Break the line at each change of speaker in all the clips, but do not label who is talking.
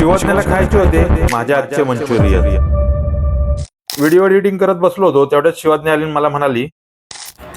शिवज्ञाला खायचे होते माझ्या आजचे मंचुरियन। व्हिडिओ एडिटिंग करत बसलो होतो तेवढ्यात शिवज्ञा आली आणि मला म्हणाली,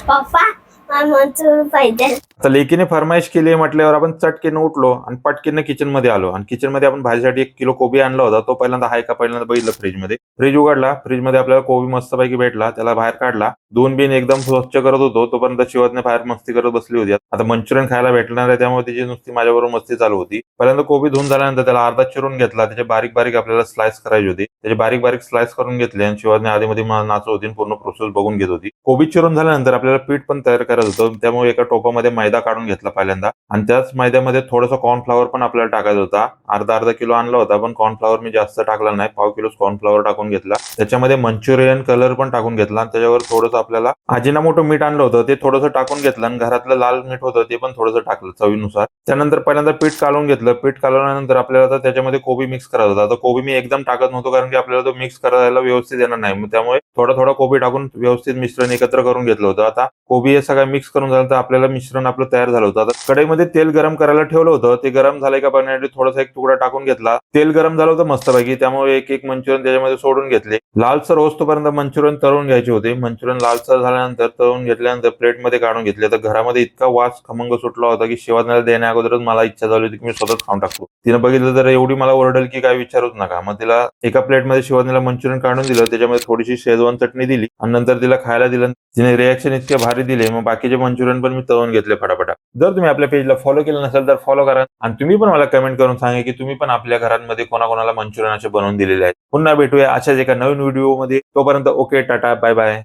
पप्पा मला मंचुरियन पाहिजे।
आता लेकीने फरमाईश केली म्हटल्यावर आपण चटकेनं उठलो आणि पटकेनं किचन मध्ये आलो आणि किचन मध्ये आपण भाजीसाठी 1 किलो कोबी आणला होता। तो पहिल्यांदा हाय का पहिल्यांदा बघितलं फ्रीज मध्ये। फ्रीज उघडला, फ्रीज मध्ये आपल्याला कोबी मस्तपैकी भेटला, त्याला बाहेर काढला, दोन बिन एकदम स्वच्छ करत होतो तोपर्यंत शिवज्ञा बाहेर मस्ती करत बसली होती। आता मंचुरियन खायला भेटणार आहे त्यामुळे तिची नुसती माझ्याबरोबर मस्ती चालू होती। पहिल्यांदा कोबी धुवून झाल्यानंतर त्याला अर्धा चिरून घेतला, त्याचे बारीक बारीक आपल्याला स्लाइस करायचे होते, त्याचे बारीक बारीक स्लाइस करून घेतले आणि शिवज्ञा आधीमध्ये नाचत होती, पूर्ण प्रोसेस बघून घेत होती। कोबी चिरून झाल्यानंतर आपल्याला पीठ पण तयार करायचं होतं, त्यामुळे एका टोपामध्ये मैदा काढून घेतला पहिल्यांदा आणि त्याच मैद्यामध्ये थोडंसं कॉर्नफ्लॉवर पण आपल्याला टाकायचा होता। अर्धा किलो आणला होता पण कॉर्नफ्लॉवर मी जास्त टाकला नाही, पाव किलो कॉर्नफ्लॉवर टाकून घेतला, त्याच्यामध्ये मंचुरियन कलर पण टाकून घेतला आणि त्याच्यावर थोडंसं आपल्याला अजिनामोटो मीठ आणलं होतं ते थोडंसं टाकून घेतलं आणि घरातलं लाल मीठ होतं ते पण थोडंसं टाकलं चवीनुसार। त्यानंतर पहिल्यांदा पीठ काढून घेतलं, पीठ काढल्यानंतर आपल्याला आता त्याच्यामध्ये कोबी मिक्स करायचा होता। आता कोबी मी एकदम टाकत नव्हतो कारण की आपल्याला तो मिक्स करायला व्यवस्थित येणार नाही, मग त्यामुळे थोडा थोडा कोबी टाकून व्यवस्थित मिश्रण एकत्र करून घेतलं होतं। आता कोबी हे सगळं मिक्स करून झालं तर आपल्याला मिश्रण आपलं तयार झालं होतं। आता कढईमध्ये तेल गरम करायला ठेवलं होतं, ते गरम झालंय का बघण्यासाठी थोडासा एक तुकडा टाकून घेतला, तेल गरम झालं होतं मस्तपैकी, त्यामुळे एक एक मंचुरियन त्याच्यामध्ये सोडून घेतले। लालसर होईपर्यंत मंचुरियन तळून घ्यायचे होते। मंचुरियन लालसर झाल्यानंतर तळून घेतल्यानंतर प्लेटमध्ये काढून घेतले। तर घरामध्ये इतका वास खमंग सुटला होता की शिवज्ञाला देण्या अगोदरच मला इच्छा झाली होती की मी स्वतःच खाऊन टाकतो। तिने बघितलं तर एवढी मला ओरडेल की काय विचारूच नका। मग तिला एका प्लेटमध्ये शिवज्ञाला मंचुरियन काढून दिलं, त्याच्यामध्ये थोडीशी शेजवान चटणी दिली आणि नंतर तिला खायला दिलं। तिने रिॲक्शन इतके भारी दिले, मग बाकीचे मंचुरियन पण मी तळून घेतले फटाफटा। जर तुम्ही आपल्या पेजला फॉलो केलं नसेल तर फॉलो करा आणि तुम्ही पण मला कमेंट करून सांगा की तुम्ही पण आपल्या घरांमध्ये कोणाकोणाला मंचुरियन असे बनवून दिलेले आहेत। पुन्हा भेटूया अशाच एका नवीन व्हिडिओमध्ये, तोपर्यंत ओके, टाटा, बाय बाय।